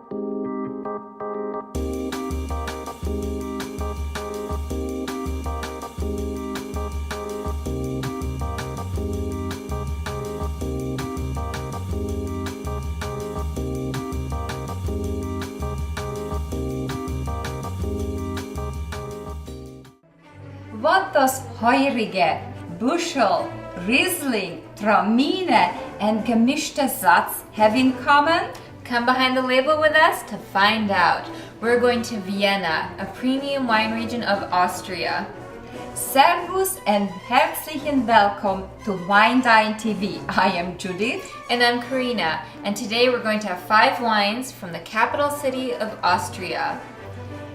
What does Heurige, Bushel, Riesling, Traminer and Gemischter Satz have in common? Come behind the label with us to find out. We're going to Vienna, a premium wine region of Austria. Servus and herzlichen Willkommen to Wine Dine TV. I am Judith. And I'm Karina, and today we're going to have 5 wines from the capital city of Austria.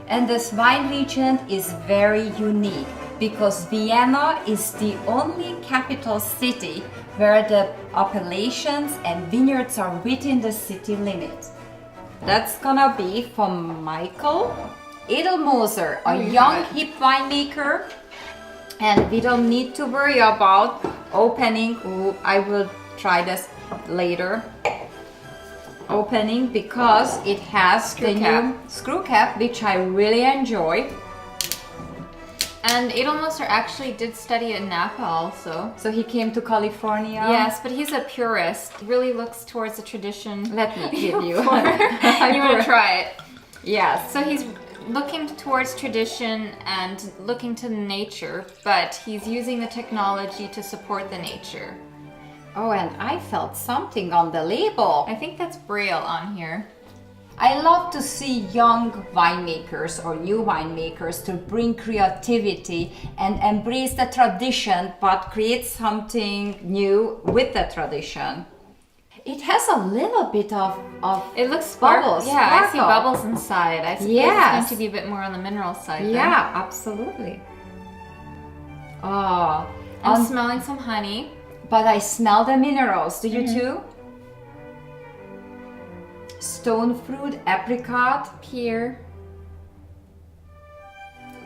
And this wine region is very unique because Vienna is the only capital city where the appellations and vineyards are within the city limit. That's gonna be from Michael Edlmoser, a young hip winemaker, and we don't need to worry about opening. I will try this later. Opening because it has the new screw cap, which I really enjoy. And Edlmoser actually did study at Napa also. So he came to California? Yes, but he's a purist. He really looks towards the tradition. Let me give you. You want to try it? Yes. So he's looking towards tradition and looking to nature, but he's using the technology to support the nature. Oh, and I felt something on the label. I think that's Braille on here. I love to see young winemakers or new winemakers to bring creativity and embrace the tradition, but create something new with the tradition. It has a little bit of it looks bubbles. Yeah, sparkle. I see bubbles inside. I suppose it's going to be a bit more on the mineral side. Yeah, absolutely. Oh, I'm smelling some honey. But I smell the minerals. Do you too? Stone fruit, apricot, pear,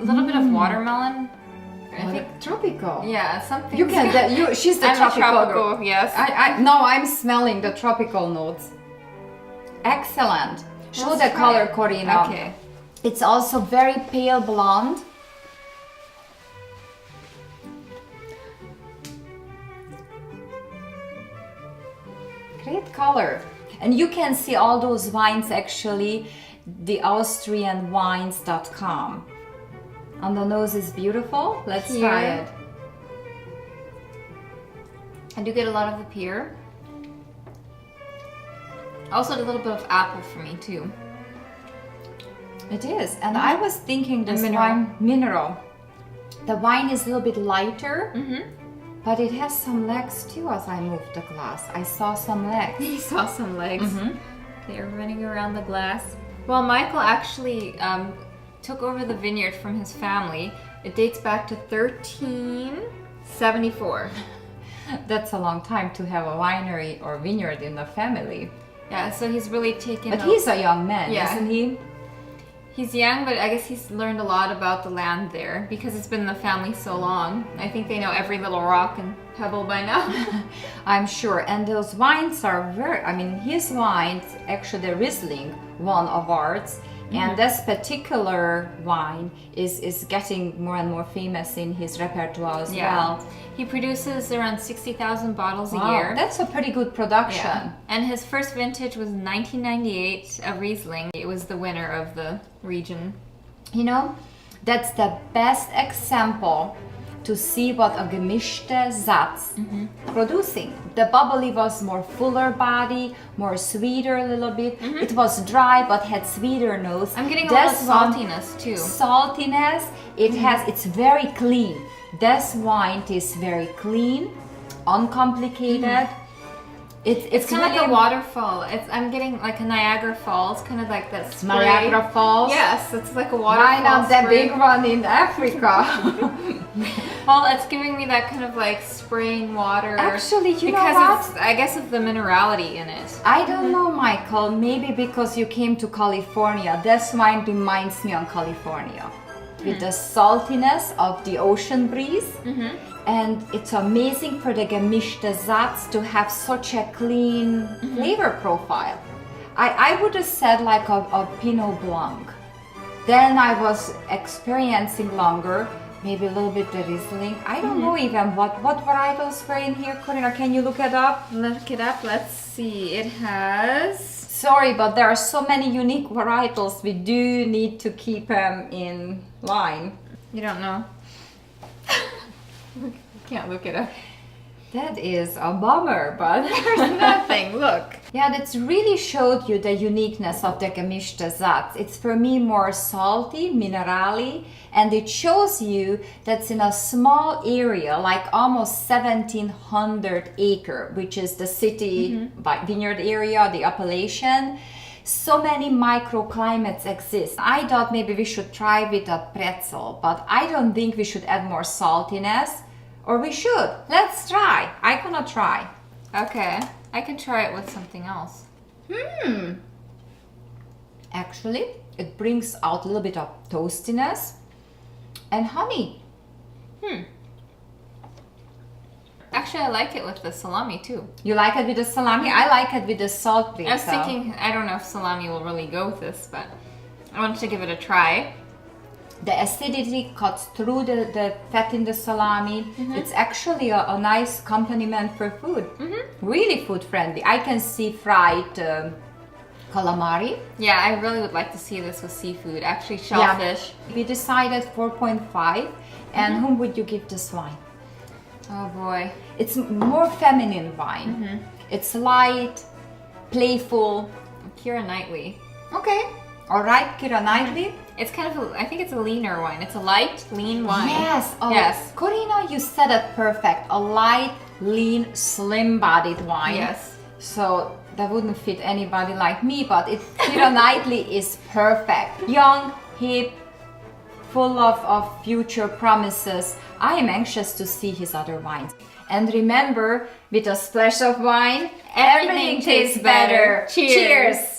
a little bit of watermelon. I think tropical. Yeah, something. You can. She's the I'm tropical. Yes. No, I'm smelling the tropical notes. Excellent. Show the color, Corina. Okay. It's also very pale blonde. Great color. And you can see all those wines actually, the AustrianWines.com. On the nose is beautiful. Let's try it. I do get a lot of the pear. Also a little bit of apple for me too. It is. And I was thinking this wine, mineral. The wine is a little bit lighter. But it has some legs too as I moved the glass. I saw some legs. You saw some legs. They're running around the glass. Well, Michael actually took over the vineyard from his family. It dates back to 1374. That's a long time to have a winery or vineyard in the family. Yeah, so he's really taken... But he's a young man, isn't he? He's young, but I guess he's learned a lot about the land there because it's been in the family so long. I think they know every little rock and pebble by now. I'm sure. And those wines are his wines, actually the Riesling won awards. And this particular wine is getting more and more famous in his repertoire as well. He produces around 60,000 bottles a year. That's a pretty good production. Yeah. And his first vintage was 1998, a Riesling. It was the winner of the region. You know, that's the best example to see what a Gemischter Satz producing. The bubbly was more fuller body, more sweeter a little bit. It was dry but had sweeter nose. I'm getting a little saltiness too. Saltiness. It's very clean. This wine is very clean, uncomplicated. It's kind of like a waterfall. I'm getting like a Niagara Falls, kind of like that spray. Niagara Falls? Yes, it's like a waterfall. Why not the big one in Africa? Well, it's giving me that kind of like spraying water. Actually, you know what? Because I guess of the minerality in it. I don't know, Michael. Maybe because you came to California. This wine reminds me of California. With the saltiness of the ocean breeze. And it's amazing for the Gemischter Satz to have such a clean flavor profile. I would have said like a Pinot Blanc. Then I was experiencing longer, maybe a little bit the Riesling. I don't know even what varietals were in here. Corina, can you look it up? Look it up. Let's see. It has... Sorry, but there are so many unique varietals. We do need to keep them in line. You don't know. Can't look it up. That is a bummer, but There's nothing. Look. yeah, that's really showed you the uniqueness of the Gemischter Satz. It's for me more salty, minerally, and it shows you that's in a small area, like almost 1,700 acre, which is the city vineyard area, the appellation. So many microclimates exist. I thought maybe we should try with a pretzel, but I don't think we should add more saltiness. Or we should. Let's try. I'm gonna try. Okay. I can try it with something else. Actually, it brings out a little bit of toastiness and honey. Actually, I like it with the salami too. You like it with the salami? I like it with the salt. I was thinking, I don't know if salami will really go with this, but I wanted to give it a try. The acidity cuts through the fat in the salami. It's actually a nice accompaniment for food. Really food friendly. I can see fried calamari. Yeah, I really would like to see this with seafood. Actually, shellfish. We decided 4.5. And whom would you give this wine? Oh boy. It's more feminine wine. It's light, playful. Keira Knightley. Okay. All right, Keira Knightley. It's kind of, a, I think it's a leaner wine. It's a light, lean wine. Yes. Oh, yes. Corina, you said it perfect. A light, lean, slim-bodied wine. Yes. So that wouldn't fit anybody like me, but Keira Knightley is perfect. Young, hip, full of future promises. I am anxious to see his other wines. And remember, with a splash of wine, everything tastes better. Cheers!